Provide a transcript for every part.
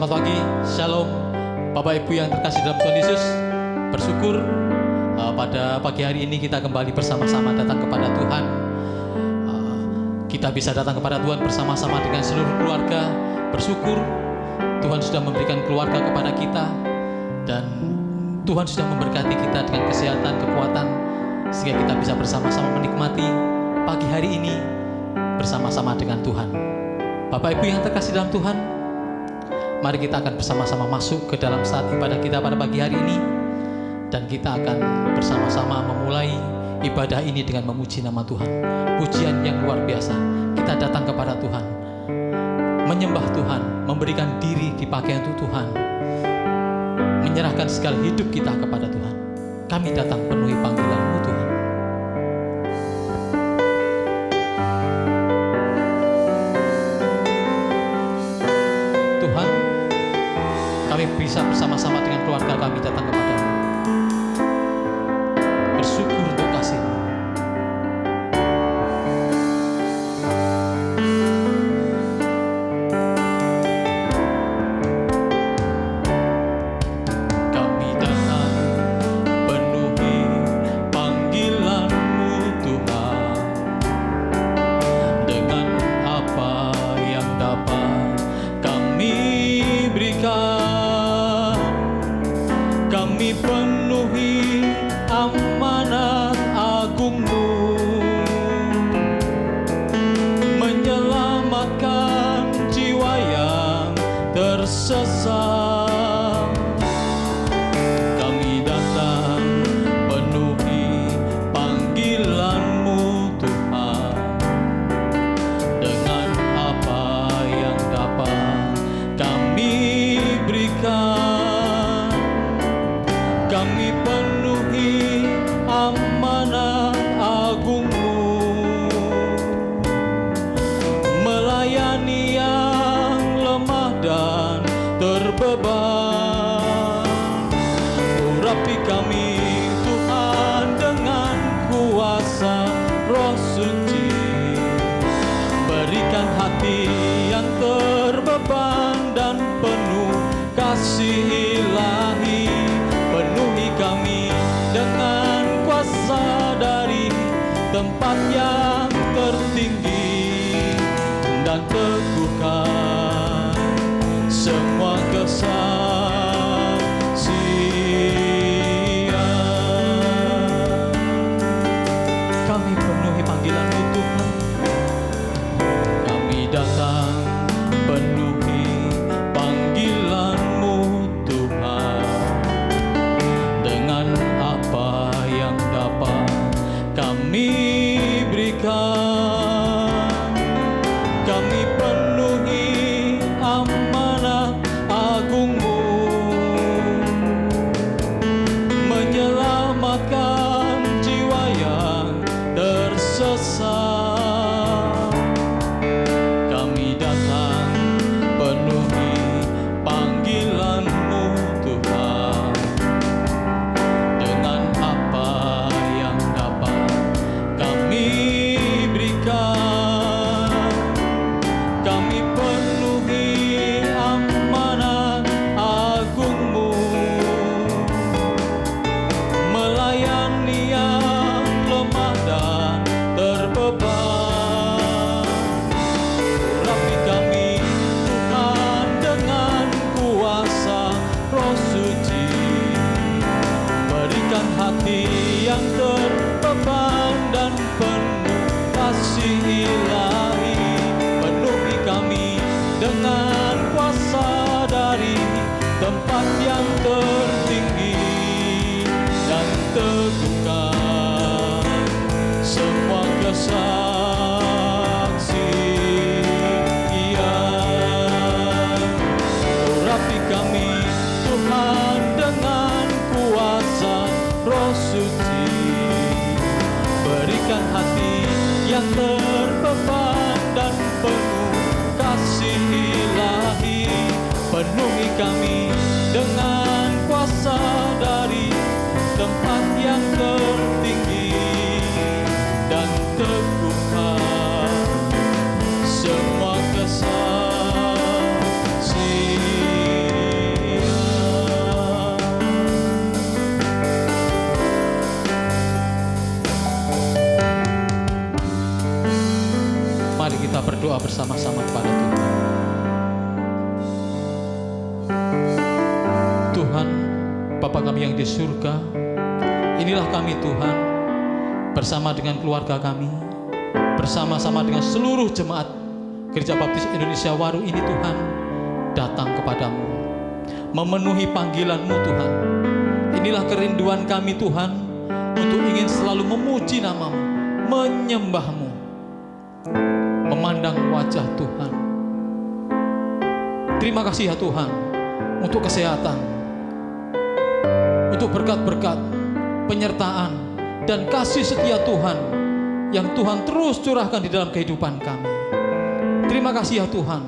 Selamat pagi, Shalom Bapak Ibu yang terkasih dalam Tuhan Yesus. Bersyukur pada pagi hari ini kita kembali bersama-sama datang kepada Tuhan. Kita bisa datang kepada Tuhan bersama-sama dengan seluruh keluarga. Bersyukur Tuhan sudah memberikan keluarga kepada kita, dan Tuhan sudah memberkati kita dengan kesehatan, kekuatan, sehingga kita bisa bersama-sama menikmati pagi hari ini bersama-sama dengan Tuhan. Bapak Ibu yang terkasih dalam Tuhan, mari kita akan bersama-sama masuk ke dalam saat ibadah kita pada pagi hari ini, dan kita akan bersama-sama memulai ibadah ini dengan memuji nama Tuhan. Pujian yang luar biasa. Kita datang kepada Tuhan, menyembah Tuhan, memberikan diri dipakai untuk Tuhan, menyerahkan segala hidup kita kepada Tuhan. Kami datang penuhi panggilan-Mu Tuhan. Tuhan, kami bisa bersama-sama dengan keluarga kami datang kepada-Mu, bersyukur untuk kasih-Mu. Kami datang penuhi panggilan-Mu Tuhan, dengan apa yang dapat kami berikan. Kami penuhi amanat agung-Mu, menyelamatkan jiwa yang tersesat. Kami datang penuhi panggilan-Mu Tuhan, dengan apa yang dapat kami berikan. Kami penuhi amanat agung-Mu, melayani yang lemah dan terbeban. Urapi kami Tuhan dengan kuasa Roh Suci, berikan hati yang terbeban dan penuh kasih ilahi. Penuhi kami dengan kuasa dari tempat yang tertinggi, dan teguhkan semua kesaksian. Kami penuhi panggilan-Mu Tuhan. Kami datang penuhi panggilan-Mu Tuhan, dengan apa yang dapat kami berikan. Kami penuhi amanat agung-Mu, menyelamatkan jiwa yang tersesat. Kami datang penuhi panggilan-Mu Tuhan, dengan apa yang dapat kami berikan. Kami penuhi amanat agung-Mu, melayani yang lemah dan terbeban. Urapi kami Tuhan dengan kuasa Roh Suci, berikan hati yang terbeban dan penuh kasih ilahi. Penuhi kami dengan kuasa dari tempat yang tertinggi, dan teguhkan semua kesaksian. Urapi kami Tuhan dengan kuasa Roh Suci, berikan hati yang terbeban dan penuh kasih ilahi. Penuhi kami dengan kuasa dari tempat yang tertinggi, dan teguhkan semua kesaksian. berdoa bersama-sama kepada Tuhan. Tuhan, Bapa kami yang di surga, inilah kami Tuhan, bersama dengan keluarga kami, bersama-sama dengan seluruh jemaat Gereja Baptis Indonesia Waru ini Tuhan, datang kepadamu, memenuhi panggilan-Mu Tuhan. Inilah kerinduan kami Tuhan, untuk ingin selalu memuji nama-Mu, menyembah-Mu, memandang wajah Tuhan. Terima kasih ya Tuhan, untuk kesehatan, untuk berkat-berkat, penyertaan, dan kasih setia Tuhan, yang Tuhan terus curahkan di dalam kehidupan kami. Terima kasih ya Tuhan,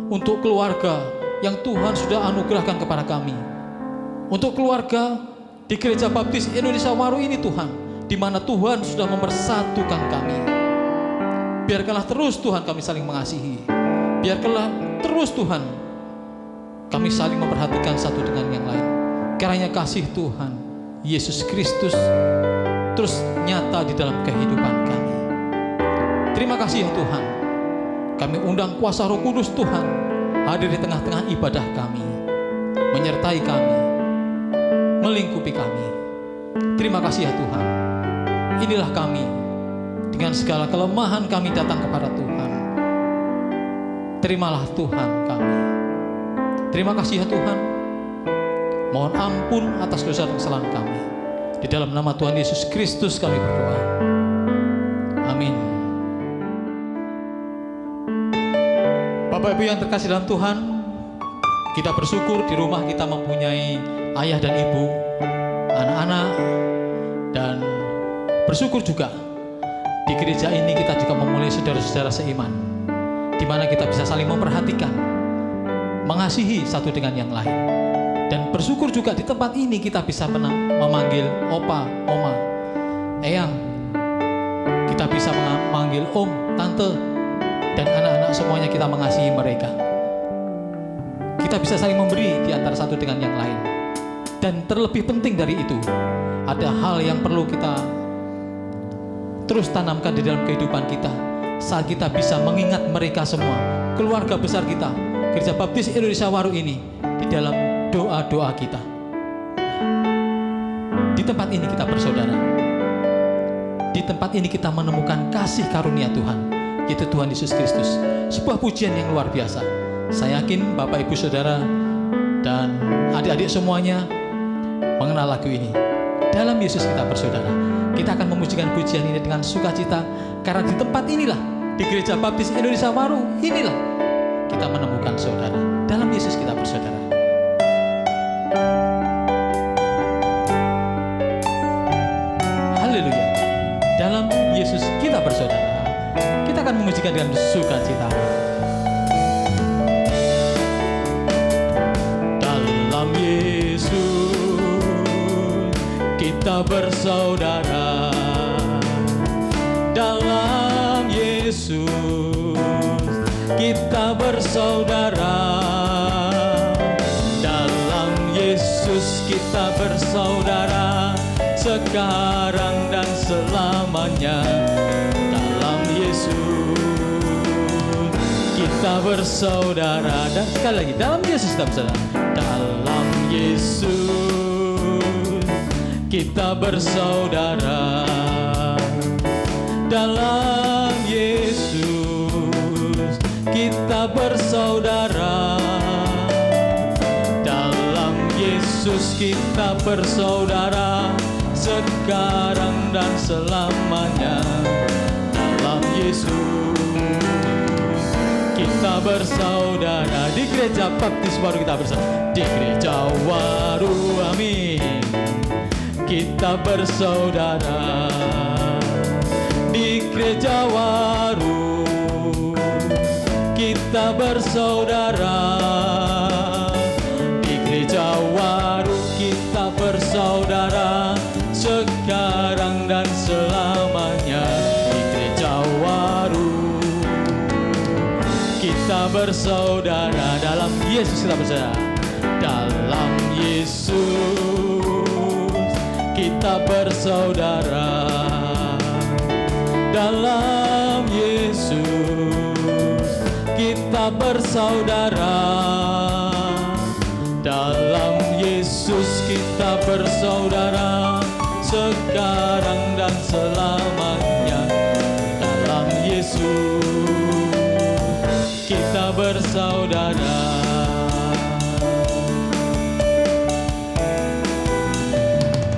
untuk keluarga yang Tuhan sudah anugerahkan kepada kami. Untuk keluarga di Gereja Baptis Indonesia Waru ini Tuhan, di mana Tuhan sudah mempersatukan kami. Biarkanlah terus Tuhan kami saling mengasihi. Biarkanlah terus Tuhan kami saling memperhatikan satu dengan yang lain. Kiranya kasih Tuhan Yesus Kristus terus nyata di dalam kehidupan kami. Terima kasih ya Tuhan. Kami undang kuasa Roh Kudus Tuhan hadir di tengah-tengah ibadah kami, menyertai kami, melingkupi kami. Terima kasih ya Tuhan. Inilah kami, dengan segala kelemahan kami datang kepada Tuhan. Terimalah Tuhan kami. Terima kasih ya Tuhan. Mohon ampun atas dosa dan kesalahan kami. Di dalam nama Tuhan Yesus Kristus kami berdoa. Amin. Bapak Ibu yang terkasih dalam Tuhan, kita bersyukur di rumah kita mempunyai ayah dan ibu, anak-anak, dan bersyukur juga di gereja ini kita juga memulai saudara-saudara seiman, di mana kita bisa saling memperhatikan, mengasihi satu dengan yang lain. Dan bersyukur juga di tempat ini kita bisa memanggil opa, oma, eyang. Kita bisa memanggil om, tante, dan anak-anak semuanya kita mengasihi mereka. Kita bisa saling memberi di antara satu dengan yang lain. Dan terlebih penting dari itu, ada hal yang perlu kita terus tanamkan di dalam kehidupan kita. Saat kita bisa mengingat mereka semua, keluarga besar kita, Gereja Baptis Indonesia Waru ini, di dalam doa-doa kita. Di tempat ini kita bersaudara. Di tempat ini kita menemukan kasih karunia Tuhan, yaitu Tuhan Yesus Kristus. Sebuah pujian yang luar biasa. Saya yakin Bapak Ibu Saudara dan adik-adik semuanya mengenal lagu ini. Dalam Yesus kita bersaudara. Kita akan memujikan pujian ini dengan sukacita, karena di tempat inilah, di Gereja Baptis Indonesia Waru inilah kita menemukan saudara. Dalam Yesus kita bersaudara. Haleluya. Dalam Yesus kita bersaudara. Kita akan memujikan dengan sukacita. Dalam Yesus kita bersaudara. Dalam Yesus kita bersaudara. Dalam Yesus kita bersaudara, sekarang dan selamanya. Dalam Yesus kita bersaudara. Dan sekali lagi, dalam Yesus kita bersaudara. Dalam Yesus kita bersaudara. Dalam Yesus kita bersaudara. Dalam Yesus kita bersaudara, sekarang dan selamanya. Dalam Yesus kita bersaudara. Di Gereja Baptis Waru kita bersaudara. Di Gereja Waru, amin, kita bersaudara. Di Gereja Waru kita bersaudara. Di Gereja Waru kita bersaudara, sekarang dan selamanya. Di Gereja Waru kita bersaudara. Dalam Yesus kita bersaudara. Dalam Yesus kita bersaudara. Dalam Yesus kita bersaudara. Dalam Yesus kita bersaudara, sekarang dan selamanya. Dalam Yesus kita bersaudara.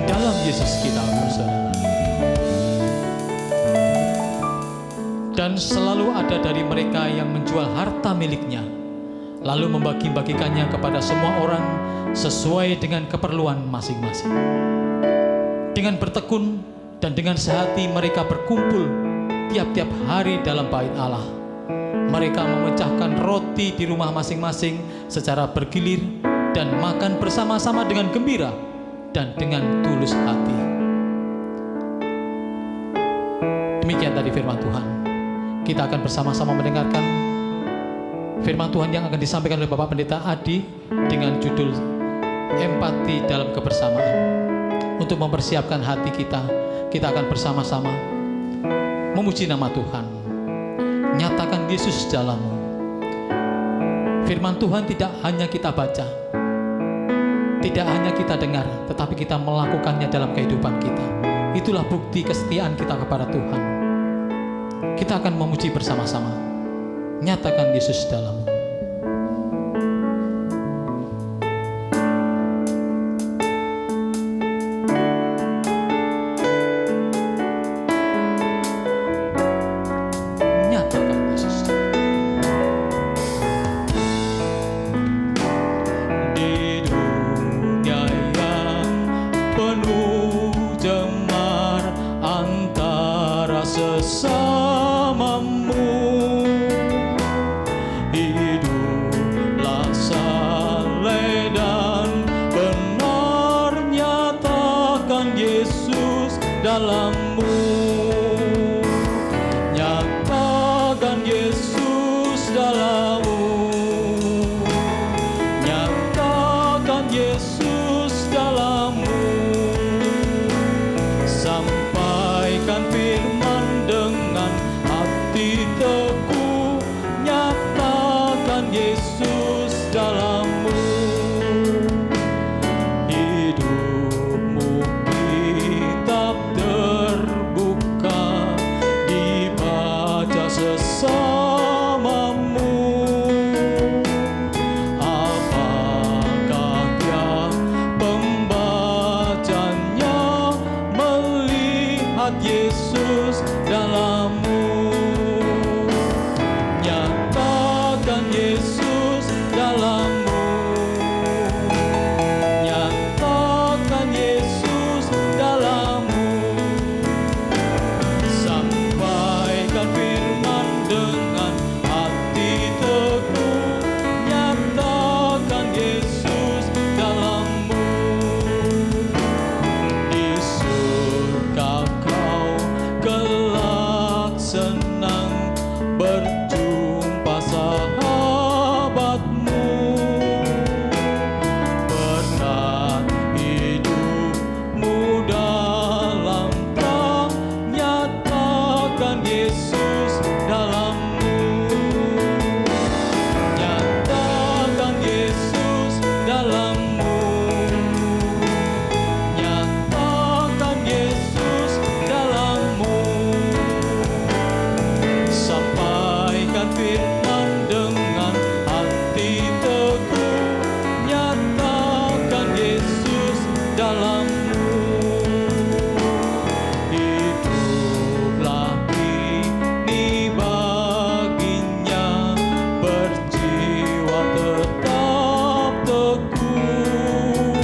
Dalam Yesus kita bersaudara. Dan selalu ada dari mereka yang menjual harta miliknya, lalu membagi-bagikannya kepada semua orang sesuai dengan keperluan masing-masing. Dengan bertekun dan dengan sehati mereka berkumpul tiap-tiap hari dalam bait Allah. Mereka memecahkan roti di rumah masing-masing secara bergilir dan makan bersama-sama dengan gembira dan dengan tulus hati. Demikian tadi firman Tuhan. Kita akan bersama-sama mendengarkan firman Tuhan yang akan disampaikan oleh Bapak Pendeta Adi dengan judul Empati dalam Kebersamaan. Untuk mempersiapkan hati kita, kita akan bersama-sama memuji nama Tuhan. Nyatakan Yesus dalammu. Firman Tuhan tidak hanya kita baca, tidak hanya kita dengar, tetapi kita melakukannya dalam kehidupan kita. Itulah bukti kesetiaan kita kepada Tuhan. Kita akan memuji bersama-sama. Nyatakan Yesus dalammu. Nyatakan Yesus di dunia yang penuh cemar antara sesamamu. Hiduplah saleh dan benar, nyatakan Yesus dalammu. Nyatakan Yesus dalammu. Nyatakan Yesus dalammu. Sampaikan firman dengan hati teguh, nyatakan Yesus dalammu. Hidupmu kitab terbuka, dibaca sesamamu. Apakah tiap pembacanya melihat Yesus dalammu? Nyatakan Yesus dalammu. Nyatakan Yesus dalammu. Sampaikan firman dengan hati teguh, nyatakan Yesus dalammu. Di surga kau kelak senang berjumpa sahabatmu. Berat hidupmu dalam terang, nyatakan Yesus dalammu. Nyatakan Yesus dalammu. Nyatakan Yesus dalammu. Sampaikan firman dengan hati teguh, nyatakan Yesus dalammu. Hiduplah kini baginya, berjiwa tetap teguh.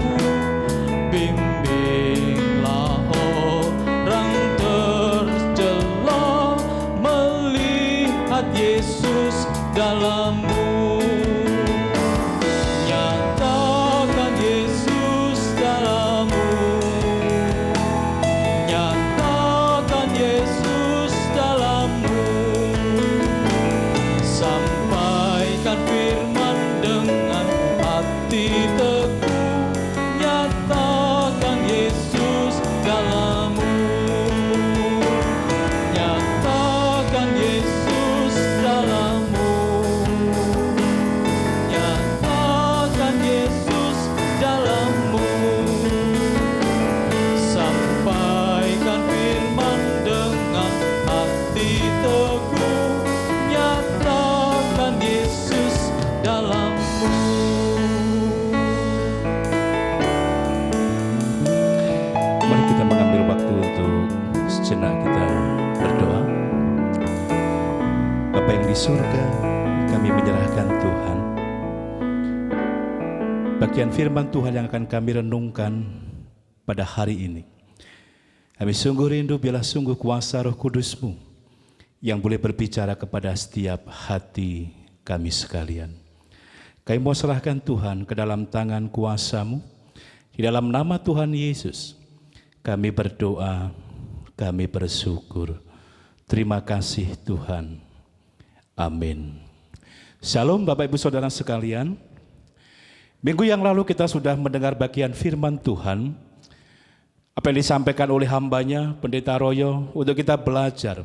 Bimbinglah orang tercela, melihat Yesus dalammu. Nyatakan Yesus dalammu. Nyatakan Yesus dalammu. Sampaikan firman dengan hati teguh, nyatakan Yesus dalammu. Nyatakan Yesus dalammu. Sejenak kita berdoa. Bapa yang di surga, kami menyerahkan Tuhan bagian firman Tuhan yang akan kami renungkan pada hari ini. Kami sungguh rindu biarlah sungguh kuasa Roh Kudus-Mu yang boleh berbicara kepada setiap hati kami sekalian. Kami mau serahkan Tuhan ke dalam tangan kuasa-Mu. Di dalam nama Tuhan Yesus, kami berdoa, kami bersyukur. Terima kasih Tuhan. Amin. Shalom Bapak Ibu Saudara sekalian. Minggu yang lalu kita sudah mendengar bagian firman Tuhan. Apa yang disampaikan oleh hambanya, Pendeta Royo, untuk kita belajar,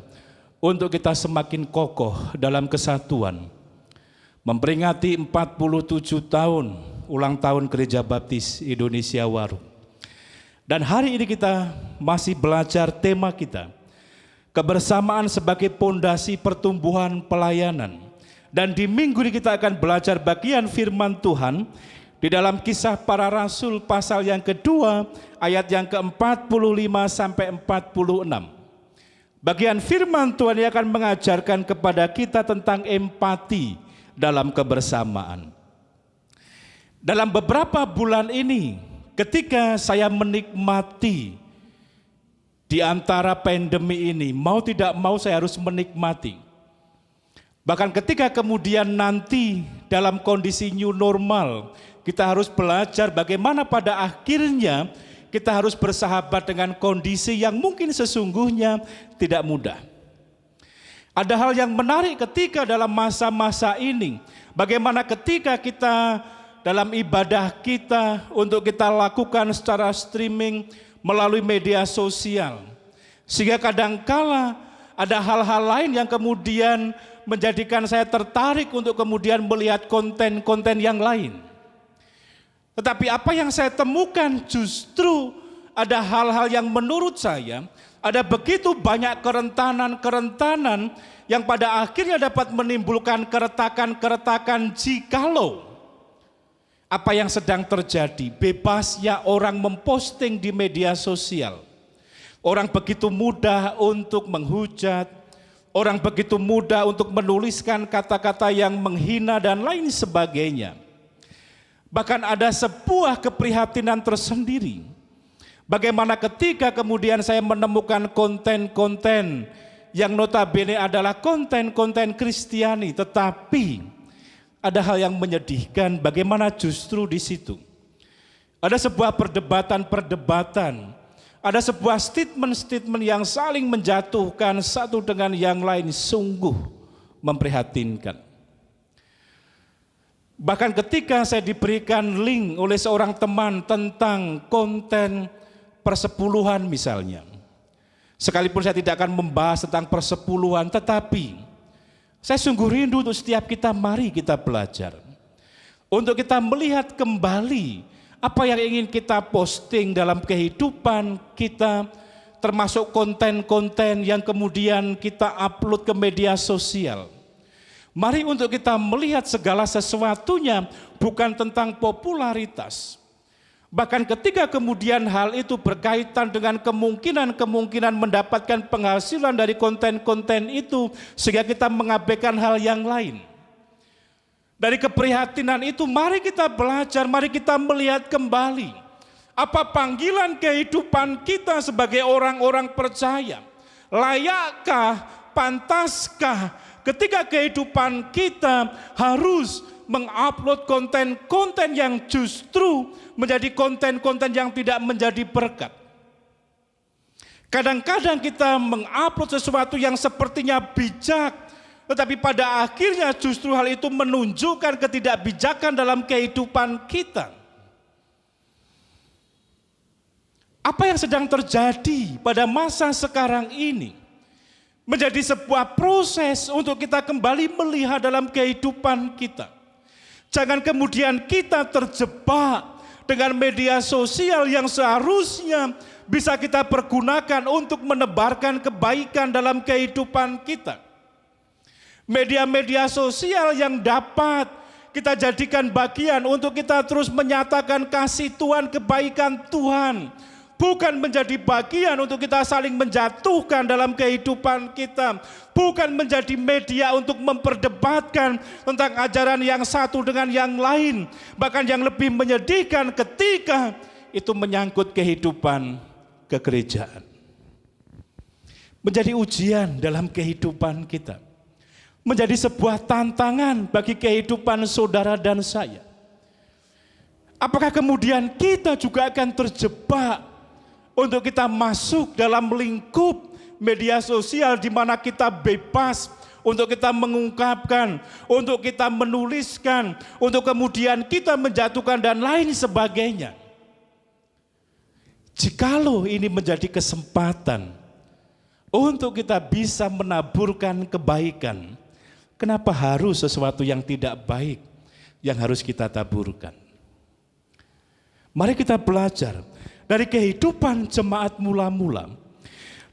untuk kita semakin kokoh dalam kesatuan. Memperingati 47 tahun ulang tahun Gereja Baptis Indonesia Waru. Dan hari ini kita masih belajar tema kita, kebersamaan sebagai pondasi pertumbuhan pelayanan. Dan di minggu ini kita akan belajar bagian firman Tuhan di dalam Kisah Para Rasul pasal yang kedua ayat yang ke-45 sampai 46. Bagian firman Tuhan yang akan mengajarkan kepada kita tentang empati dalam kebersamaan. Dalam beberapa bulan ini, ketika saya menikmati di antara pandemi ini, mau tidak mau saya harus menikmati. Bahkan ketika kemudian nanti dalam kondisi new normal, kita harus belajar bagaimana pada akhirnya kita harus bersahabat dengan kondisi yang mungkin sesungguhnya tidak mudah. Ada hal yang menarik ketika dalam masa-masa ini, bagaimana ketika kita dalam ibadah kita untuk kita lakukan secara streaming melalui media sosial. Sehingga kadangkala ada hal-hal lain yang kemudian menjadikan saya tertarik untuk kemudian melihat konten-konten yang lain. Tetapi apa yang saya temukan justru ada hal-hal yang menurut saya ada begitu banyak kerentanan-kerentanan yang pada akhirnya dapat menimbulkan keretakan-keretakan jikalau apa yang sedang terjadi, bebasnya orang memposting di media sosial. Orang begitu mudah untuk menghujat, orang begitu mudah untuk menuliskan kata-kata yang menghina dan lain sebagainya. Bahkan ada sebuah keprihatinan tersendiri. Bagaimana ketika kemudian saya menemukan konten-konten yang notabene adalah konten-konten Kristiani, tetapi ada hal yang menyedihkan bagaimana justru di situ ada sebuah perdebatan-perdebatan, ada sebuah statement-statement yang saling menjatuhkan satu dengan yang lain, sungguh memprihatinkan. Bahkan ketika saya diberikan link oleh seorang teman tentang konten persepuluhan misalnya, sekalipun saya tidak akan membahas tentang persepuluhan, tetapi saya sungguh rindu untuk setiap kita, mari kita belajar. Untuk kita melihat kembali apa yang ingin kita posting dalam kehidupan kita, termasuk konten-konten yang kemudian kita upload ke media sosial. Mari untuk kita melihat segala sesuatunya bukan tentang popularitas. Bahkan ketika kemudian hal itu berkaitan dengan kemungkinan mendapatkan penghasilan dari konten-konten itu, sehingga kita mengabaikan hal yang lain. Dari keprihatinan itu mari kita belajar, mari kita melihat kembali apa panggilan kehidupan kita sebagai orang-orang percaya. Layakkah, pantaskah ketika kehidupan kita harus mengupload konten-konten yang justru menjadi konten-konten yang tidak menjadi berkat. Kadang-kadang kita mengupload sesuatu yang sepertinya bijak, tetapi pada akhirnya justru hal itu menunjukkan ketidakbijakan dalam kehidupan kita. Apa yang sedang terjadi pada masa sekarang ini menjadi sebuah proses untuk kita kembali melihat dalam kehidupan kita. Jangan kemudian kita terjebak dengan media sosial yang seharusnya bisa kita pergunakan untuk menebarkan kebaikan dalam kehidupan kita. Media-media sosial yang dapat kita jadikan bagian untuk kita terus menyatakan kasih Tuhan, kebaikan Tuhan, bukan menjadi bagian untuk kita saling menjatuhkan dalam kehidupan kita, bukan menjadi media untuk memperdebatkan tentang ajaran yang satu dengan yang lain. Bahkan yang lebih menyedihkan ketika itu menyangkut kehidupan kegerejaan. Menjadi ujian dalam kehidupan kita. Menjadi sebuah tantangan bagi kehidupan saudara dan saya. Apakah kemudian kita juga akan terjebak untuk kita masuk dalam lingkup media sosial di mana kita bebas untuk kita mengungkapkan, untuk kita menuliskan, untuk kemudian kita menjatuhkan dan lain sebagainya. Jikalau ini menjadi kesempatan untuk kita bisa menaburkan kebaikan, kenapa harus sesuatu yang tidak baik yang harus kita taburkan? Mari kita belajar dari kehidupan jemaat mula-mula.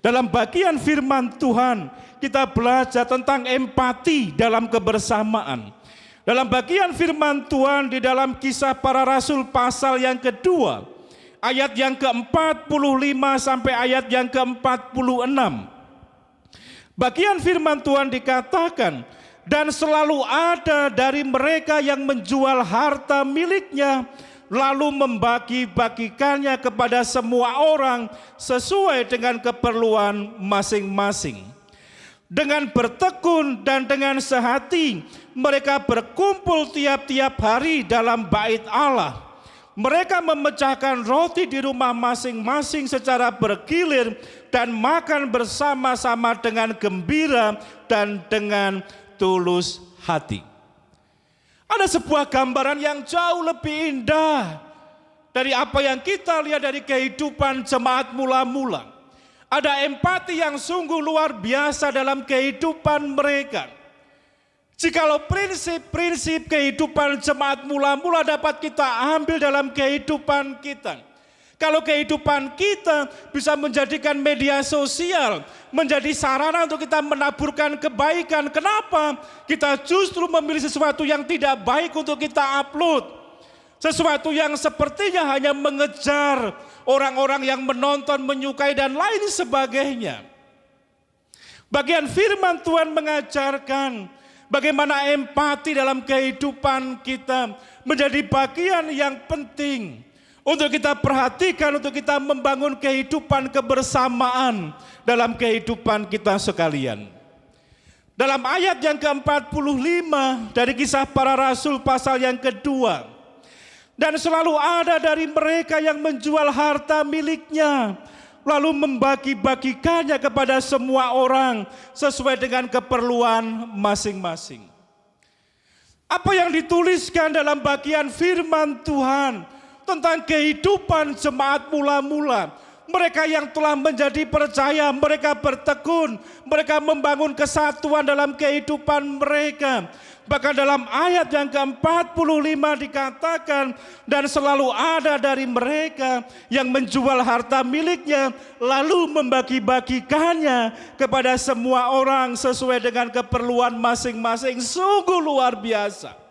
Dalam bagian firman Tuhan, kita belajar tentang empati dalam kebersamaan. Dalam bagian firman Tuhan di dalam Kisah Para Rasul pasal yang kedua, ayat yang ke-45 sampai ayat yang ke-46. Bagian firman Tuhan dikatakan, dan selalu ada dari mereka yang menjual harta miliknya, lalu membagi-bagikannya kepada semua orang sesuai dengan keperluan masing-masing. Dengan bertekun dan dengan sehati, mereka berkumpul tiap-tiap hari dalam bait Allah. Mereka memecahkan roti di rumah masing-masing secara bergilir dan makan bersama-sama dengan gembira dan dengan tulus hati. Ada sebuah gambaran yang jauh lebih indah dari apa yang kita lihat dari kehidupan jemaat mula-mula. Ada empati yang sungguh luar biasa dalam kehidupan mereka. Jikalau prinsip-prinsip kehidupan jemaat mula-mula dapat kita ambil dalam kehidupan kita. Kalau kehidupan kita bisa menjadikan media sosial menjadi sarana untuk kita menaburkan kebaikan. Kenapa? Kita justru memilih sesuatu yang tidak baik untuk kita upload. Sesuatu yang sepertinya hanya mengejar orang-orang yang menonton, menyukai dan lain sebagainya. Bagian firman Tuhan mengajarkan bagaimana empati dalam kehidupan kita menjadi bagian yang penting untuk kita perhatikan, untuk kita membangun kehidupan kebersamaan dalam kehidupan kita sekalian. Dalam ayat yang ke-45 dari Kisah Para Rasul pasal yang kedua, dan selalu ada dari mereka yang menjual harta miliknya, lalu membagi-bagikannya kepada semua orang sesuai dengan keperluan masing-masing. Apa yang dituliskan dalam bagian firman Tuhan tentang kehidupan jemaat mula-mula, mereka yang telah menjadi percaya, mereka bertekun, mereka membangun kesatuan dalam kehidupan mereka. Bahkan dalam ayat yang ke-45 dikatakan, dan selalu ada dari mereka yang menjual harta miliknya, lalu membagi-bagikannya kepada semua orang sesuai dengan keperluan masing-masing. Sungguh luar biasa.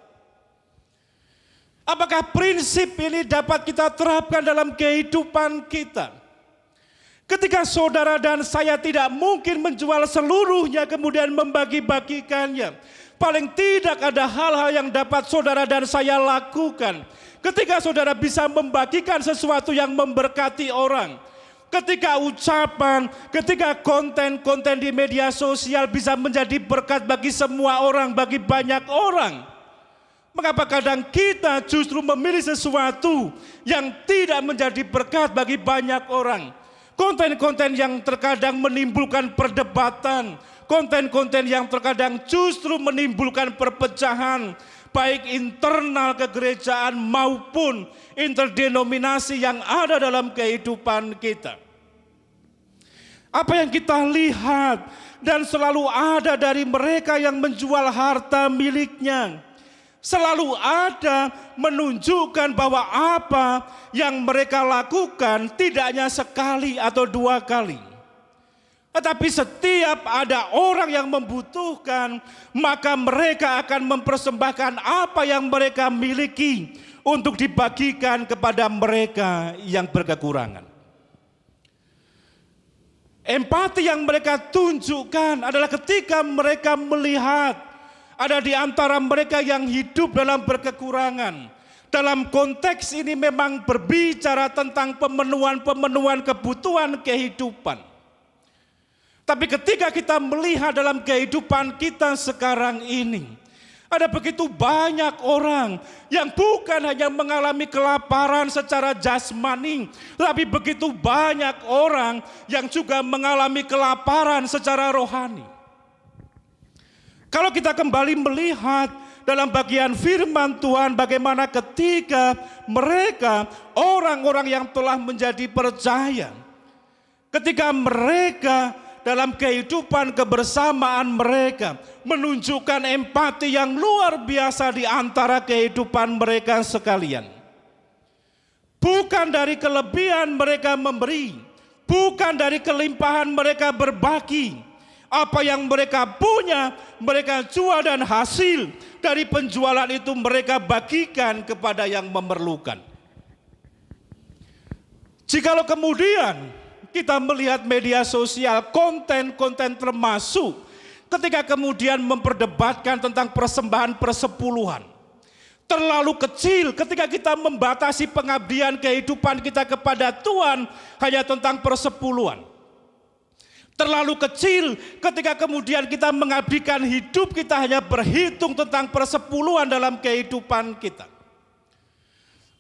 Apakah prinsip ini dapat kita terapkan dalam kehidupan kita? Ketika saudara dan saya tidak mungkin menjual seluruhnya kemudian membagi-bagikannya. Paling tidak ada hal-hal yang dapat saudara dan saya lakukan. Ketika saudara bisa membagikan sesuatu yang memberkati orang. Ketika ucapan, ketika konten-konten di media sosial bisa menjadi berkat bagi semua orang, bagi banyak orang. Mengapa kadang kita justru memilih sesuatu yang tidak menjadi berkat bagi banyak orang? Konten-konten yang terkadang menimbulkan perdebatan, konten-konten yang terkadang justru menimbulkan perpecahan, baik internal kegerejaan maupun interdenominasi yang ada dalam kehidupan kita. Apa yang kita lihat, dan selalu ada dari mereka yang menjual harta miliknya. Selalu ada menunjukkan bahwa apa yang mereka lakukan tidak hanya sekali atau dua kali. Tetapi setiap ada orang yang membutuhkan, maka mereka akan mempersembahkan apa yang mereka miliki untuk dibagikan kepada mereka yang berkekurangan. Empati yang mereka tunjukkan adalah ketika mereka melihat ada di antara mereka yang hidup dalam berkekurangan. Dalam konteks ini memang berbicara tentang pemenuhan kebutuhan kehidupan. Tapi ketika kita melihat dalam kehidupan kita sekarang ini, ada begitu banyak orang yang bukan hanya mengalami kelaparan secara jasmani, tapi begitu banyak orang yang juga mengalami kelaparan secara rohani. Kalau kita kembali melihat dalam bagian firman Tuhan, bagaimana ketika mereka, orang-orang yang telah menjadi percaya, ketika mereka dalam kehidupan kebersamaan mereka menunjukkan empati yang luar biasa di antara kehidupan mereka sekalian. Bukan dari kelebihan mereka memberi, bukan dari kelimpahan mereka berbagi. Apa yang mereka punya, mereka jual, dan hasil dari penjualan itu mereka bagikan kepada yang memerlukan. Jikalau kemudian kita melihat media sosial, konten-konten termasuk ketika kemudian memperdebatkan tentang persembahan persepuluhan. Terlalu kecil ketika kita membatasi pengabdian kehidupan kita kepada Tuhan hanya tentang persepuluhan. Terlalu kecil ketika kemudian kita mengabdikan hidup kita hanya berhitung tentang persepuluhan dalam kehidupan kita.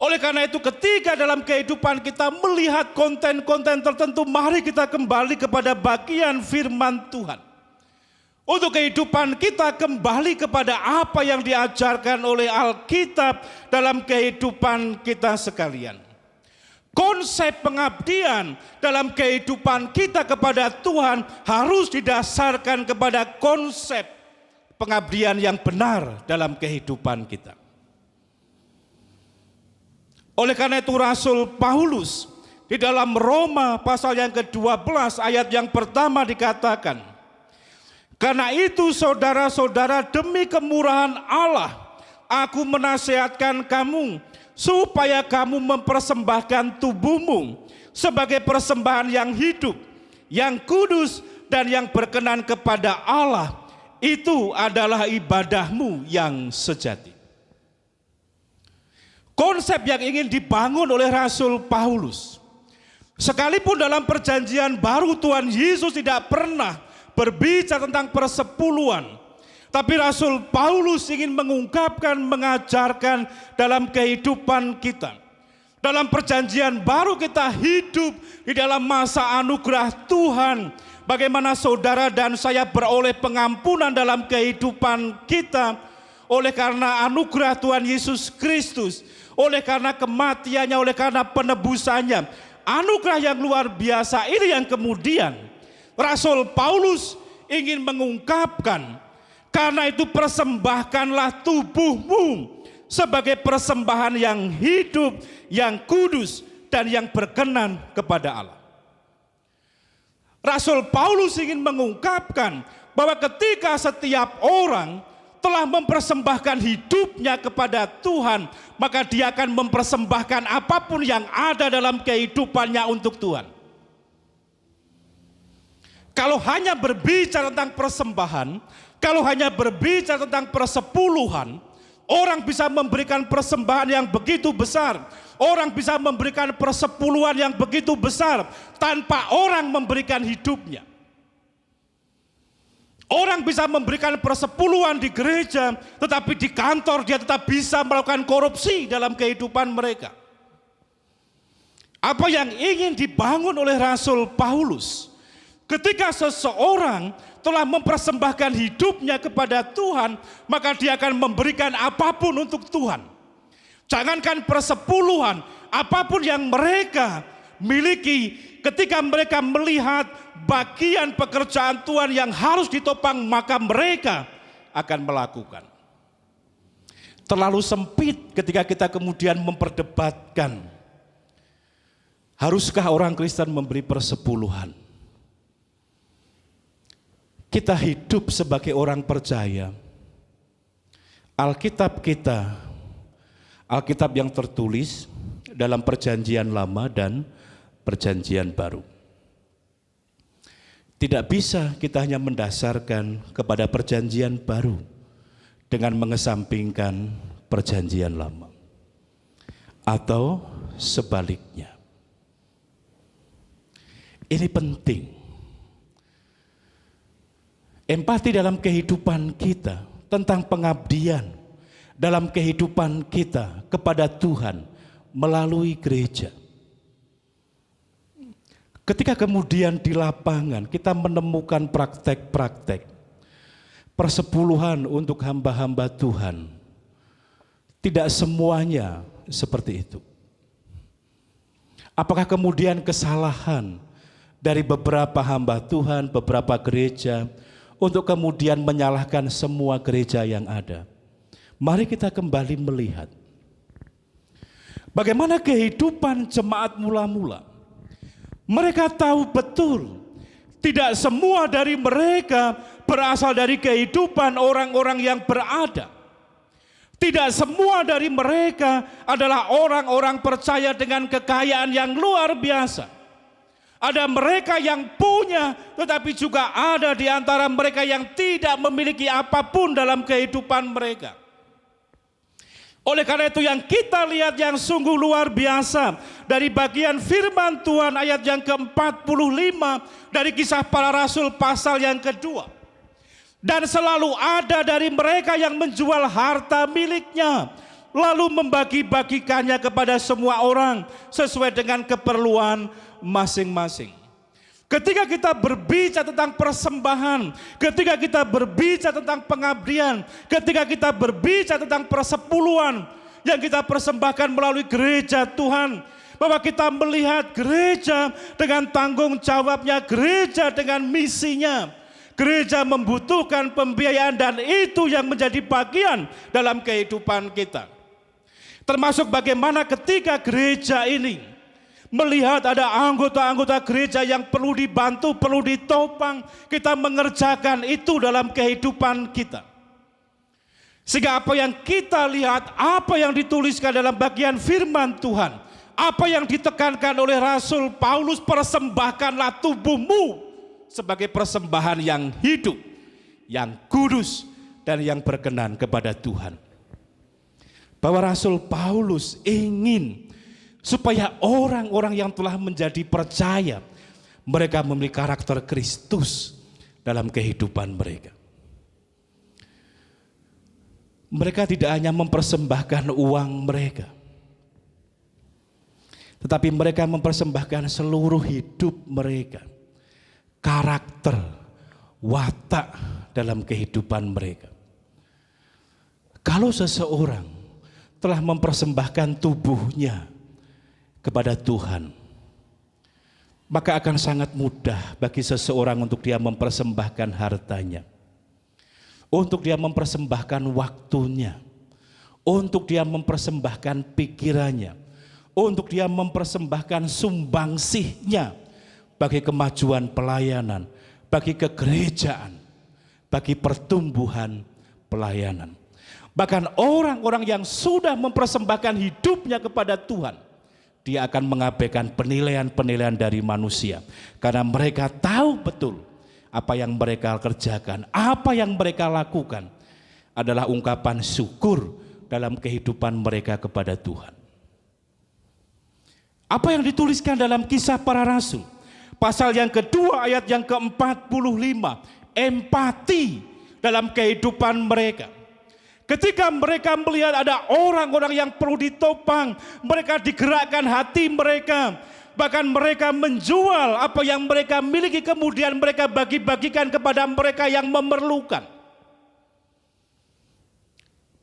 Oleh karena itu ketika dalam kehidupan kita melihat konten-konten tertentu, mari kita kembali kepada bagian firman Tuhan. Untuk kehidupan kita kembali kepada apa yang diajarkan oleh Alkitab dalam kehidupan kita sekalian. Konsep pengabdian dalam kehidupan kita kepada Tuhan harus didasarkan kepada konsep pengabdian yang benar dalam kehidupan kita. Oleh karena itu Rasul Paulus di dalam Roma pasal yang ke-12 ayat yang pertama dikatakan, karena itu saudara-saudara, demi kemurahan Allah aku menasihatkan kamu supaya kamu mempersembahkan tubuhmu sebagai persembahan yang hidup, yang kudus dan yang berkenan kepada Allah. Itu adalah ibadahmu yang sejati. Konsep yang ingin dibangun oleh Rasul Paulus. Sekalipun dalam perjanjian baru Tuhan Yesus tidak pernah berbicara tentang persepuluhan, tapi Rasul Paulus ingin mengungkapkan, mengajarkan dalam kehidupan kita. Dalam perjanjian baru kita hidup di dalam masa anugerah Tuhan. Bagaimana saudara dan saya beroleh pengampunan dalam kehidupan kita oleh karena anugerah Tuhan Yesus Kristus. Oleh karena kematiannya, oleh karena penebusannya. Anugerah yang luar biasa ini yang kemudian Rasul Paulus ingin mengungkapkan. Karena itu persembahkanlah tubuhmu sebagai persembahan yang hidup, yang kudus, dan yang berkenan kepada Allah. Rasul Paulus ingin mengungkapkan bahwa ketika setiap orang telah mempersembahkan hidupnya kepada Tuhan, maka dia akan mempersembahkan apapun yang ada dalam kehidupannya untuk Tuhan. Kalau hanya berbicara tentang persembahan, kalau hanya berbicara tentang persepuluhan, orang bisa memberikan persembahan yang begitu besar, orang bisa memberikan persepuluhan yang begitu besar tanpa orang memberikan hidupnya. Orang bisa memberikan persepuluhan di gereja, tetapi di kantor dia tetap bisa melakukan korupsi dalam kehidupan mereka. Apa yang ingin dibangun oleh Rasul Paulus, ketika seseorang telah mempersembahkan hidupnya kepada Tuhan, maka dia akan memberikan apapun untuk Tuhan. Jangankan persepuluhan, apapun yang mereka miliki, ketika mereka melihat bagian pekerjaan Tuhan yang harus ditopang, maka mereka akan melakukan. Terlalu sempit ketika kita kemudian memperdebatkan, haruskah orang Kristen memberi persepuluhan? Kita hidup sebagai orang percaya. Alkitab kita, Alkitab yang tertulis dalam perjanjian lama dan perjanjian baru. Tidak bisa kita hanya mendasarkan kepada perjanjian baru dengan mengesampingkan perjanjian lama. Atau sebaliknya. Ini penting. Empati dalam kehidupan kita tentang pengabdian dalam kehidupan kita kepada Tuhan melalui gereja. Ketika kemudian di lapangan kita menemukan praktek-praktek persepuluhan untuk hamba-hamba Tuhan, tidak semuanya seperti itu. Apakah kemudian kesalahan dari beberapa hamba Tuhan, beberapa gereja, untuk kemudian menyalahkan semua gereja yang ada? Mari kita kembali melihat bagaimana kehidupan jemaat mula-mula. Mereka tahu betul tidak semua dari mereka berasal dari kehidupan orang-orang yang berada. Tidak semua dari mereka adalah orang-orang percaya dengan kekayaan yang luar biasa. Ada mereka yang punya, tetapi juga ada di antara mereka yang tidak memiliki apapun dalam kehidupan mereka. Oleh karena itu yang kita lihat yang sungguh luar biasa dari bagian firman Tuhan ayat yang ke-45 dari Kisah Para Rasul pasal yang kedua. Dan selalu ada dari mereka yang menjual harta miliknya, lalu membagi-bagikannya kepada semua orang sesuai dengan keperluan masing-masing. Ketika kita berbicara tentang persembahan, ketika kita berbicara tentang pengabdian, ketika kita berbicara tentang persepuluhan yang kita persembahkan melalui gereja Tuhan, bahwa kita melihat gereja dengan tanggung jawabnya, gereja dengan misinya. Gereja membutuhkan pembiayaan dan itu yang menjadi bagian dalam kehidupan kita. Termasuk bagaimana ketika gereja ini melihat ada anggota-anggota gereja yang perlu dibantu, perlu ditopang, kita mengerjakan itu dalam kehidupan kita. Sehingga apa yang kita lihat, apa yang dituliskan dalam bagian firman Tuhan, apa yang ditekankan oleh Rasul Paulus, persembahkanlah tubuhmu sebagai persembahan yang hidup, yang kudus, dan yang berkenan kepada Tuhan. Bahwa Rasul Paulus ingin supaya orang-orang yang telah menjadi percaya, mereka memiliki karakter Kristus dalam kehidupan mereka. Mereka tidak hanya mempersembahkan uang mereka, tetapi mereka mempersembahkan seluruh hidup mereka, karakter, watak dalam kehidupan mereka. Kalau seseorang telah mempersembahkan tubuhnya kepada Tuhan, maka akan sangat mudah bagi seseorang untuk dia mempersembahkan hartanya, untuk dia mempersembahkan waktunya, untuk dia mempersembahkan pikirannya, untuk dia mempersembahkan sumbangsihnya bagi kemajuan pelayanan, bagi kegerejaan, bagi pertumbuhan pelayanan. Bahkan orang-orang yang sudah mempersembahkan hidupnya kepada Tuhan, dia akan mengabaikan penilaian-penilaian dari manusia. Karena mereka tahu betul apa yang mereka kerjakan, apa yang mereka lakukan adalah ungkapan syukur dalam kehidupan mereka kepada Tuhan. Apa yang dituliskan dalam Kisah Para Rasul pasal yang kedua ayat yang ke-45, empati dalam kehidupan mereka. Ketika mereka melihat ada orang-orang yang perlu ditopang, mereka digerakkan hati mereka. Bahkan mereka menjual apa yang mereka miliki, kemudian mereka bagi-bagikan kepada mereka yang memerlukan.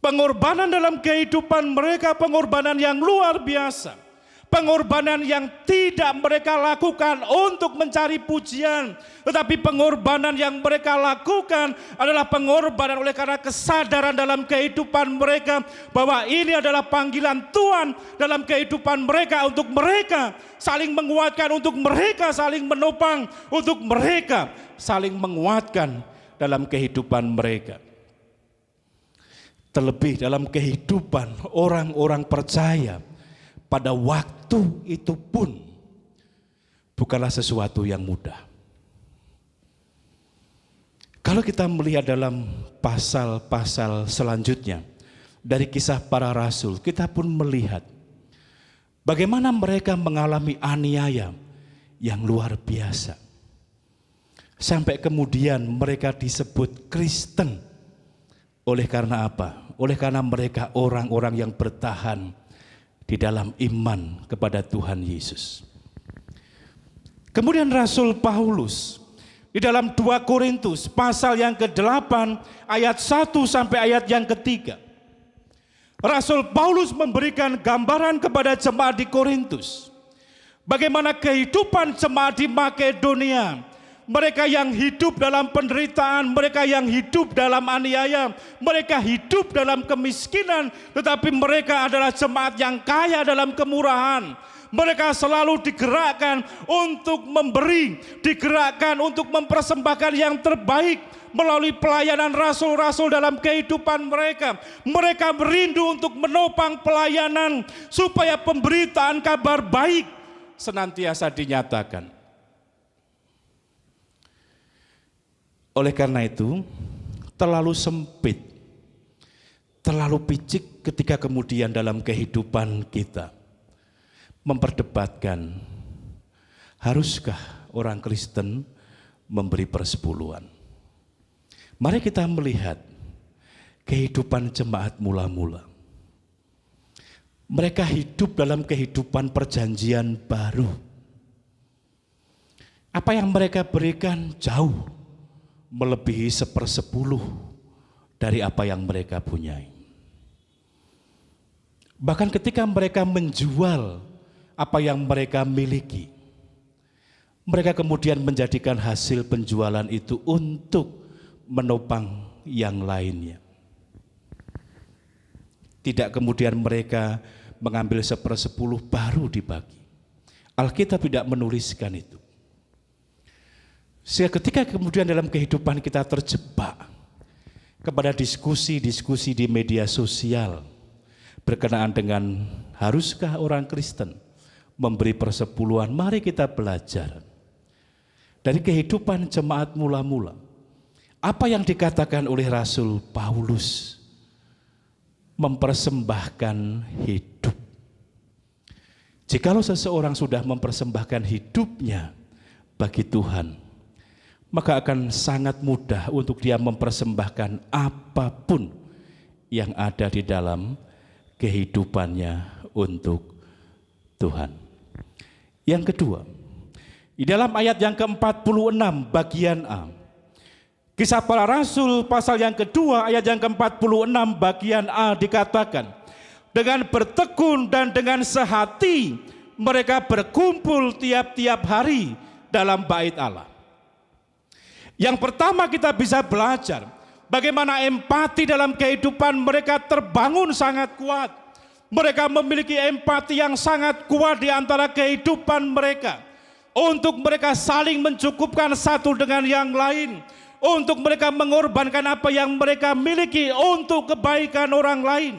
Pengorbanan dalam kehidupan mereka, pengorbanan yang luar biasa. Pengorbanan yang tidak mereka lakukan untuk mencari pujian, tetapi pengorbanan yang mereka lakukan adalah pengorbanan oleh karena kesadaran dalam kehidupan mereka bahwa ini adalah panggilan Tuhan dalam kehidupan mereka, untuk mereka saling menguatkan, untuk mereka saling menopang, untuk mereka saling menguatkan dalam kehidupan mereka. Terlebih dalam kehidupan orang-orang percaya pada waktu itu pun bukanlah sesuatu yang mudah. Kalau kita melihat dalam pasal-pasal selanjutnya dari kisah para rasul, kita pun melihat bagaimana mereka mengalami aniaya yang luar biasa. Sampai kemudian mereka disebut Kristen. Oleh karena apa? Oleh karena mereka orang-orang yang bertahan di dalam iman kepada Tuhan Yesus. Kemudian Rasul Paulus di dalam 2 Korintus pasal yang ke-8 ayat 1 sampai ayat yang ke-3. Rasul Paulus memberikan gambaran kepada jemaat di Korintus. Bagaimana kehidupan jemaat di Makedonia. Mereka yang hidup dalam penderitaan, mereka yang hidup dalam aniaya, mereka hidup dalam kemiskinan, tetapi mereka adalah jemaat yang kaya dalam kemurahan. Mereka selalu digerakkan untuk memberi, digerakkan untuk mempersembahkan yang terbaik melalui pelayanan rasul-rasul dalam kehidupan mereka. Mereka merindu untuk menopang pelayanan supaya pemberitaan kabar baik senantiasa dinyatakan. Oleh karena itu, terlalu sempit, terlalu picik ketika kemudian dalam kehidupan kita memperdebatkan, haruskah orang Kristen memberi persepuluhan? Mari kita melihat kehidupan jemaat mula-mula. Mereka hidup dalam kehidupan perjanjian baru. Apa yang mereka berikan jauh melebihi 1/10 dari apa yang mereka punyai. Bahkan ketika mereka menjual apa yang mereka miliki, mereka kemudian menjadikan hasil penjualan itu untuk menopang yang lainnya. Tidak kemudian mereka mengambil 1/10 baru dibagi. Alkitab tidak menuliskan itu. Sehingga ketika kemudian dalam kehidupan kita terjebak kepada diskusi-diskusi di media sosial berkenaan dengan haruskah orang Kristen memberi persepuluhan, mari kita belajar dari kehidupan jemaat mula-mula. Apa yang dikatakan oleh Rasul Paulus? Mempersembahkan hidup. Jikalau seseorang sudah mempersembahkan hidupnya bagi Tuhan, maka akan sangat mudah untuk dia mempersembahkan apapun yang ada di dalam kehidupannya untuk Tuhan. Yang kedua, di dalam ayat yang ke-46 bagian A, Kisah Para Rasul pasal yang kedua ayat yang ke-46 bagian A dikatakan, dengan bertekun dan dengan sehati mereka berkumpul tiap-tiap hari dalam bait Allah. Yang pertama kita bisa belajar bagaimana empati dalam kehidupan mereka terbangun sangat kuat. Mereka memiliki empati yang sangat kuat di antara kehidupan mereka. Untuk mereka saling mencukupkan satu dengan yang lain. Untuk mereka mengorbankan apa yang mereka miliki untuk kebaikan orang lain.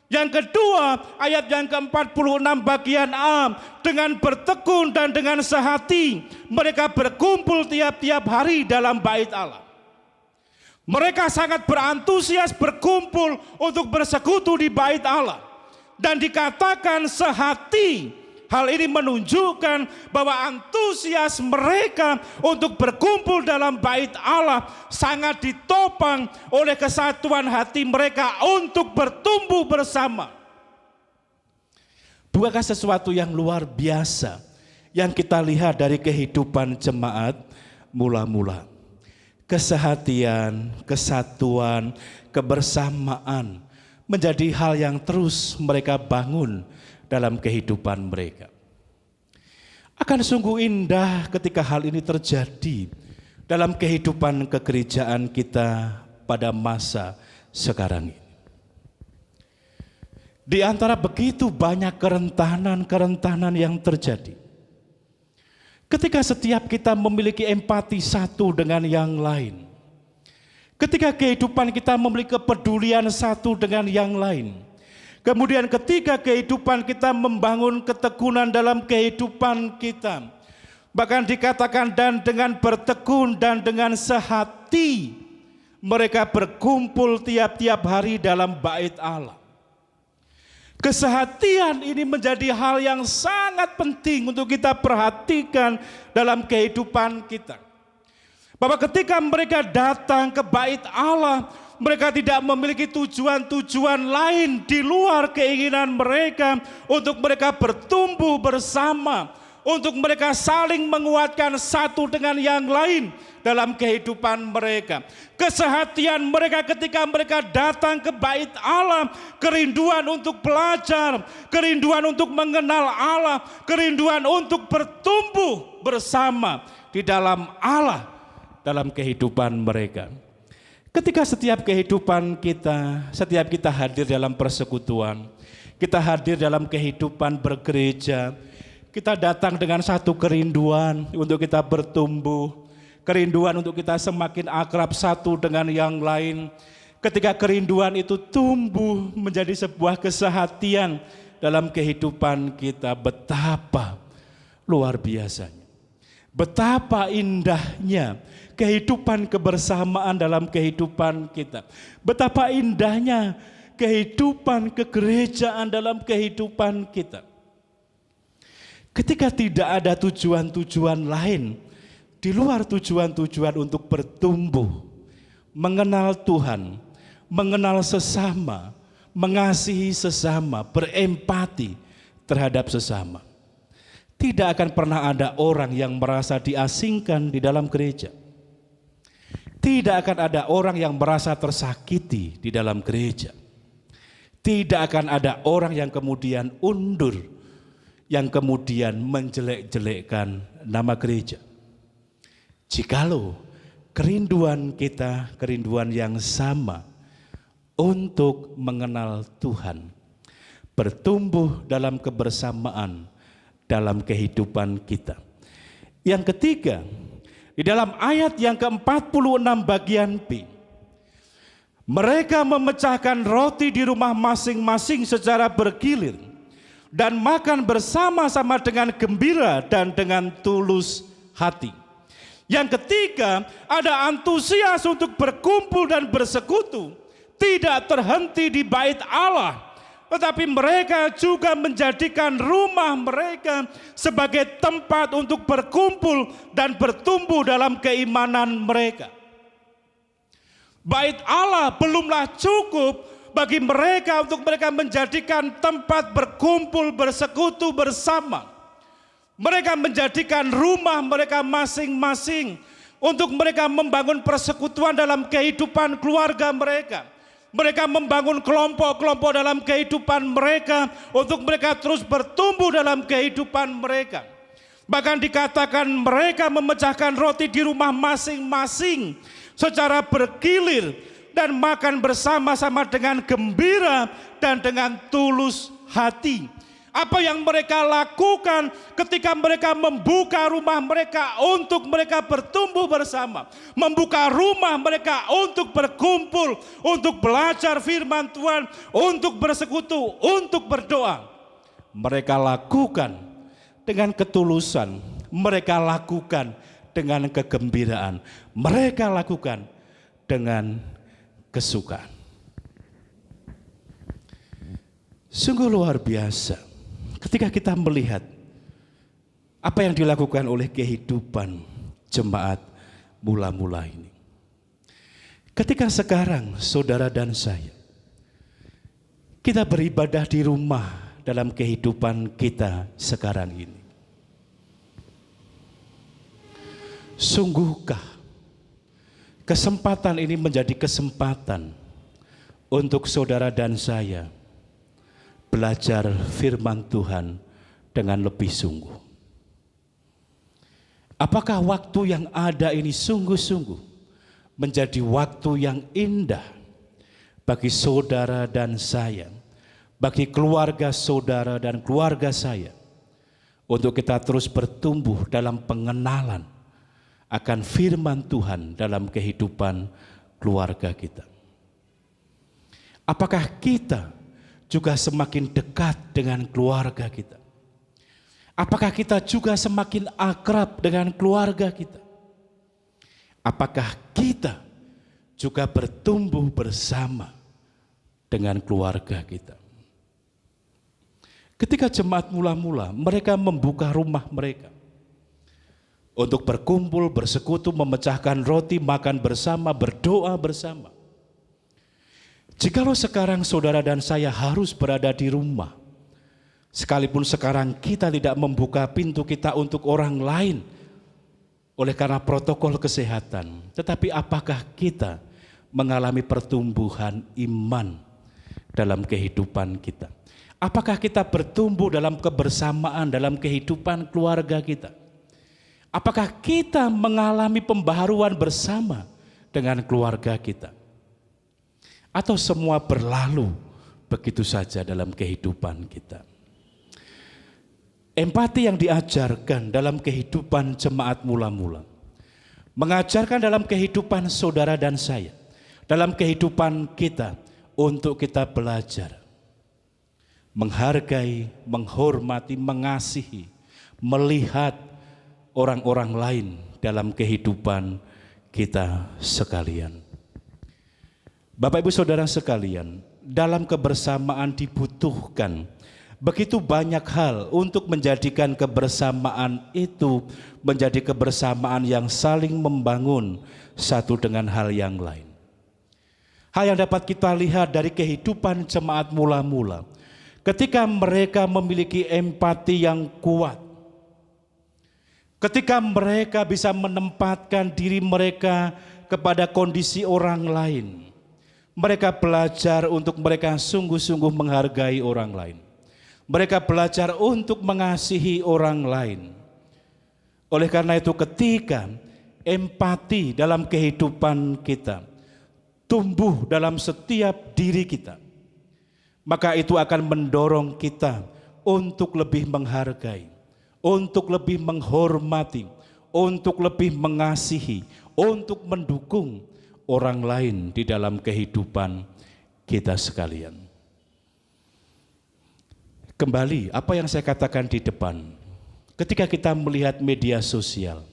Yang kedua, ayat yang ke-46 bagian A, dengan bertekun dan dengan sehati mereka berkumpul tiap-tiap hari dalam bait Allah. Mereka sangat berantusias berkumpul untuk bersekutu di bait Allah. Dan dikatakan sehati. Hal ini menunjukkan bahwa antusias mereka untuk berkumpul dalam bait Allah sangat ditopang oleh kesatuan hati mereka untuk bertumbuh bersama. Bukankah sesuatu yang luar biasa yang kita lihat dari kehidupan jemaat mula-mula? Kesehatian, kesatuan, kebersamaan menjadi hal yang terus mereka bangun dalam kehidupan mereka. Akan sungguh indah ketika hal ini terjadi dalam kehidupan kegerejaan kita pada masa sekarang ini. Di antara begitu banyak kerentanan yang terjadi, ketika setiap kita memiliki empati satu dengan yang lain, ketika kehidupan kita memiliki kepedulian satu dengan yang lain, kemudian ketika kehidupan kita membangun ketekunan dalam kehidupan kita, bahkan dikatakan dan dengan bertekun dan dengan sehati, hati mereka berkumpul tiap-tiap hari dalam bait Allah. Kesehatian ini menjadi hal yang sangat penting untuk kita perhatikan dalam kehidupan kita. Bahwa ketika mereka datang ke bait Allah, mereka tidak memiliki tujuan-tujuan lain di luar keinginan mereka untuk mereka bertumbuh bersama, untuk mereka saling menguatkan satu dengan yang lain dalam kehidupan mereka. Kesehatian mereka ketika mereka datang ke bait Allah, kerinduan untuk belajar, kerinduan untuk mengenal Allah, kerinduan untuk bertumbuh bersama di dalam Allah dalam kehidupan mereka. Ketika setiap kehidupan kita, setiap kita hadir dalam persekutuan, kita hadir dalam kehidupan bergereja, kita datang dengan satu kerinduan untuk kita bertumbuh, kerinduan untuk kita semakin akrab satu dengan yang lain. Ketika kerinduan itu tumbuh menjadi sebuah kesehatian dalam kehidupan kita, betapa luar biasanya, betapa indahnya kehidupan kebersamaan dalam kehidupan kita, betapa indahnya kehidupan kegerejaan dalam kehidupan kita. Ketika tidak ada tujuan-tujuan lain di luar tujuan-tujuan untuk bertumbuh, mengenal Tuhan, mengenal sesama, mengasihi sesama, berempati terhadap sesama. Tidak akan pernah ada orang yang merasa diasingkan di dalam gereja. Tidak akan ada orang yang merasa tersakiti di dalam gereja. Tidak akan ada orang yang kemudian undur, yang kemudian menjelek-jelekkan nama gereja. Jikalau kerinduan kita, kerinduan yang sama untuk mengenal Tuhan, bertumbuh dalam kebersamaan dalam kehidupan kita. Yang ketiga, di dalam ayat yang ke-46 bagian B, mereka memecahkan roti di rumah masing-masing secara bergilir dan makan bersama-sama dengan gembira dan dengan tulus hati. Yang ketiga, ada antusias untuk berkumpul dan bersekutu, tidak terhenti di bait Allah, tetapi mereka juga menjadikan rumah mereka sebagai tempat untuk berkumpul dan bertumbuh dalam keimanan mereka. Bait Allah belumlah cukup bagi mereka untuk mereka menjadikan tempat berkumpul, bersekutu bersama. Mereka menjadikan rumah mereka masing-masing untuk mereka membangun persekutuan dalam kehidupan keluarga mereka. Mereka membangun kelompok-kelompok dalam kehidupan mereka untuk mereka terus bertumbuh dalam kehidupan mereka. Bahkan dikatakan mereka memecahkan roti di rumah masing-masing secara bergilir dan makan bersama-sama dengan gembira dan dengan tulus hati. Apa yang mereka lakukan ketika mereka membuka rumah mereka untuk mereka bertumbuh bersama, membuka rumah mereka untuk berkumpul, untuk belajar firman Tuhan, untuk bersekutu, untuk berdoa. Mereka lakukan dengan ketulusan, mereka lakukan dengan kegembiraan, mereka lakukan dengan kesukaan. Sungguh luar biasa ketika kita melihat apa yang dilakukan oleh kehidupan jemaat mula-mula ini. Ketika sekarang saudara dan saya, kita beribadah di rumah dalam kehidupan kita sekarang ini. Sungguhkah kesempatan ini menjadi kesempatan untuk saudara dan saya belajar firman Tuhan dengan lebih sungguh? Apakah waktu yang ada ini sungguh-sungguh menjadi waktu yang indah bagi saudara dan saya, bagi keluarga saudara dan keluarga saya, untuk kita terus bertumbuh dalam pengenalan akan firman Tuhan dalam kehidupan keluarga kita? Apakah kita juga semakin dekat dengan keluarga kita? Apakah kita juga semakin akrab dengan keluarga kita? Apakah kita juga bertumbuh bersama dengan keluarga kita? Ketika jemaat mula-mula, mereka membuka rumah mereka untuk berkumpul, bersekutu, memecahkan roti, makan bersama, berdoa bersama. Jikalau sekarang saudara dan saya harus berada di rumah, sekalipun sekarang kita tidak membuka pintu kita untuk orang lain oleh karena protokol kesehatan, tetapi apakah kita mengalami pertumbuhan iman dalam kehidupan kita? Apakah kita bertumbuh dalam kebersamaan dalam kehidupan keluarga kita? Apakah kita mengalami pembaharuan bersama dengan keluarga kita? Atau semua berlalu begitu saja dalam kehidupan kita? Empati yang diajarkan dalam kehidupan jemaat mula-mula, mengajarkan dalam kehidupan saudara dan saya, dalam kehidupan kita, untuk kita belajar menghargai, menghormati, mengasihi, melihat orang-orang lain dalam kehidupan kita sekalian. Bapak Ibu Saudara sekalian, dalam kebersamaan dibutuhkan begitu banyak hal untuk menjadikan kebersamaan itu menjadi kebersamaan yang saling membangun satu dengan hal yang lain. Hal yang dapat kita lihat dari kehidupan jemaat mula-mula, ketika mereka memiliki empati yang kuat, ketika mereka bisa menempatkan diri mereka kepada kondisi orang lain, mereka belajar untuk mereka sungguh-sungguh menghargai orang lain. Mereka belajar untuk mengasihi orang lain. Oleh karena itu, ketika empati dalam kehidupan kita tumbuh dalam setiap diri kita, maka itu akan mendorong kita untuk lebih menghargai, untuk lebih menghormati, untuk lebih mengasihi, untuk mendukung orang lain di dalam kehidupan kita sekalian. Kembali apa yang saya katakan di depan, ketika kita melihat media sosial,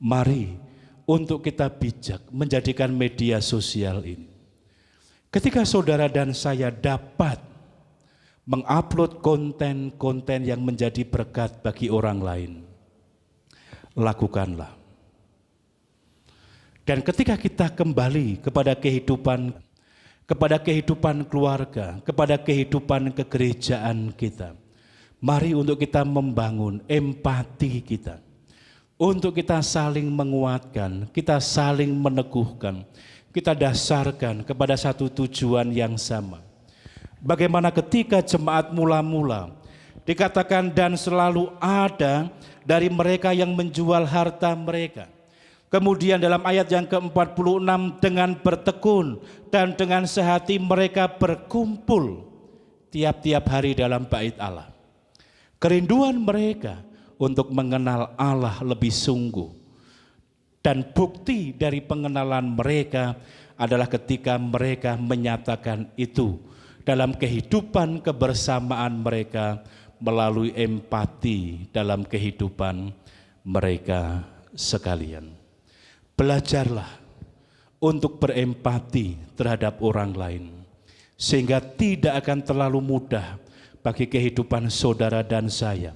mari untuk kita bijak menjadikan media sosial ini. Ketika saudara dan saya dapat mengupload konten-konten yang menjadi berkat bagi orang lain, lakukanlah. Dan ketika kita kembali kepada kehidupan keluarga, kepada kehidupan kegerejaan kita, mari untuk kita membangun empati kita, untuk kita saling menguatkan, kita saling meneguhkan, kita dasarkan kepada satu tujuan yang sama. Bagaimana ketika jemaat mula-mula dikatakan dan selalu ada dari mereka yang menjual harta mereka. Kemudian dalam ayat yang ke-46, dengan bertekun dan dengan sehati mereka berkumpul tiap-tiap hari dalam bait Allah. Kerinduan mereka untuk mengenal Allah lebih sungguh. Dan bukti dari pengenalan mereka adalah ketika mereka menyatakan itu dalam kehidupan kebersamaan mereka melalui empati dalam kehidupan mereka sekalian. Belajarlah untuk berempati terhadap orang lain, sehingga tidak akan terlalu mudah bagi kehidupan saudara dan saya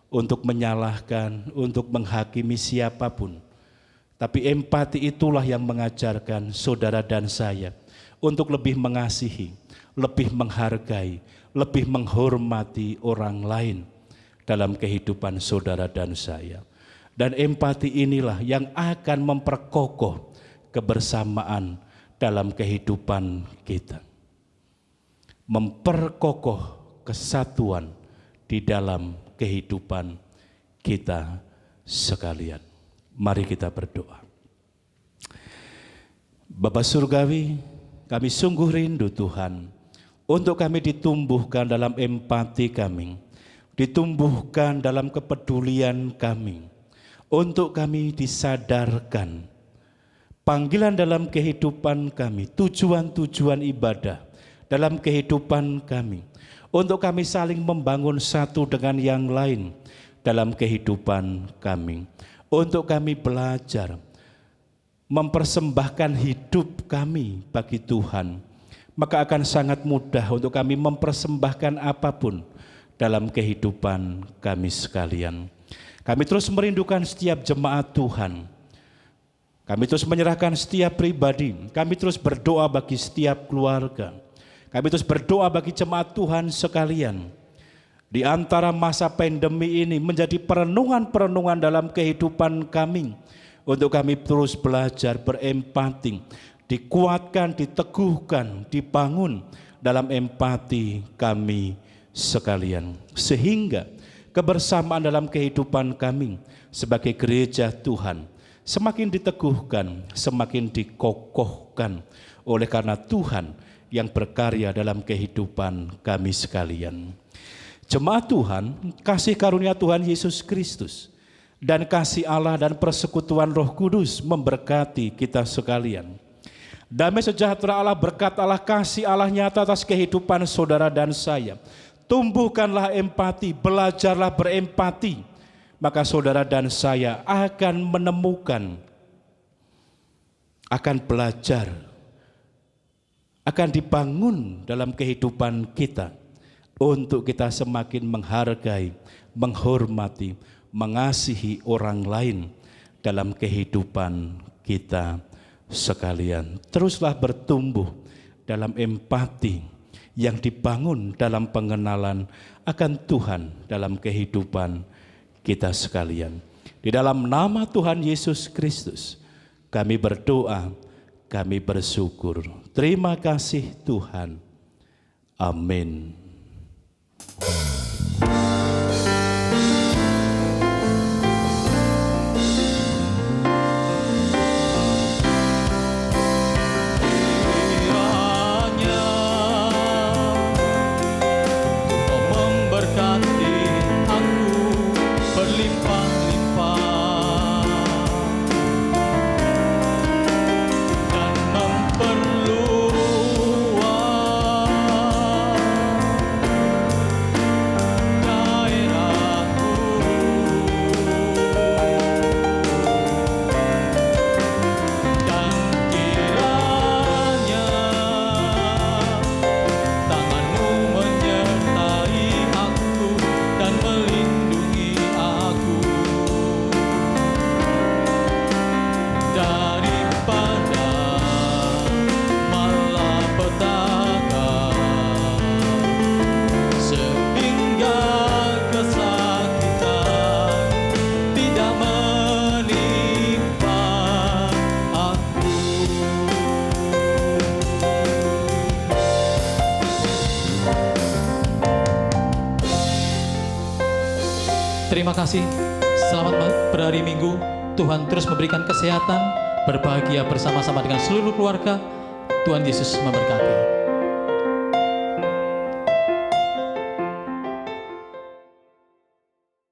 untuk menyalahkan, untuk menghakimi siapapun. Tapi empati itulah yang mengajarkan saudara dan saya untuk lebih mengasihi, lebih menghargai, lebih menghormati orang lain dalam kehidupan saudara dan saya. Dan empati inilah yang akan memperkokoh kebersamaan dalam kehidupan kita. Memperkokoh kesatuan di dalam kehidupan kita sekalian. Mari kita berdoa. Bapa Surgawi, kami sungguh rindu Tuhan, untuk kami ditumbuhkan dalam empati kami, ditumbuhkan dalam kepedulian kami, untuk kami disadarkan panggilan dalam kehidupan kami, tujuan-tujuan ibadah dalam kehidupan kami, untuk kami saling membangun satu dengan yang lain dalam kehidupan kami, untuk kami belajar mempersembahkan hidup kami bagi Tuhan, maka akan sangat mudah untuk kami mempersembahkan apapun dalam kehidupan kami sekalian. Kami terus merindukan setiap jemaat Tuhan. Kami terus menyerahkan setiap pribadi. Kami terus berdoa bagi setiap keluarga. Kami terus berdoa bagi jemaat Tuhan sekalian. Di antara masa pandemi ini menjadi perenungan-perenungan dalam kehidupan kami, untuk kami terus belajar berempati, dikuatkan, diteguhkan, dibangun dalam empati kami sekalian. Sehingga kebersamaan dalam kehidupan kami sebagai gereja Tuhan semakin diteguhkan, semakin dikokohkan oleh karena Tuhan yang berkarya dalam kehidupan kami sekalian. Jemaat Tuhan, kasih karunia Tuhan Yesus Kristus dan kasih Allah dan persekutuan Roh Kudus memberkati kita sekalian. Damai sejahtera Allah, berkat Allah, kasih Allah nyata atas kehidupan saudara dan saya. Tumbuhkanlah empati, belajarlah berempati, maka saudara dan saya akan menemukan, akan belajar, akan dibangun dalam kehidupan kita untuk kita semakin menghargai, menghormati, mengasihi orang lain dalam kehidupan kita sekalian. Teruslah bertumbuh dalam empati yang dibangun dalam pengenalan akan Tuhan dalam kehidupan kita sekalian. Di dalam nama Tuhan Yesus Kristus kami berdoa, kami bersyukur. Terima kasih Tuhan. Amin. Terima kasih. Selamat berhari Minggu. Tuhan terus memberikan kesehatan, berbahagia bersama-sama dengan seluruh keluarga. Tuhan Yesus memberkati.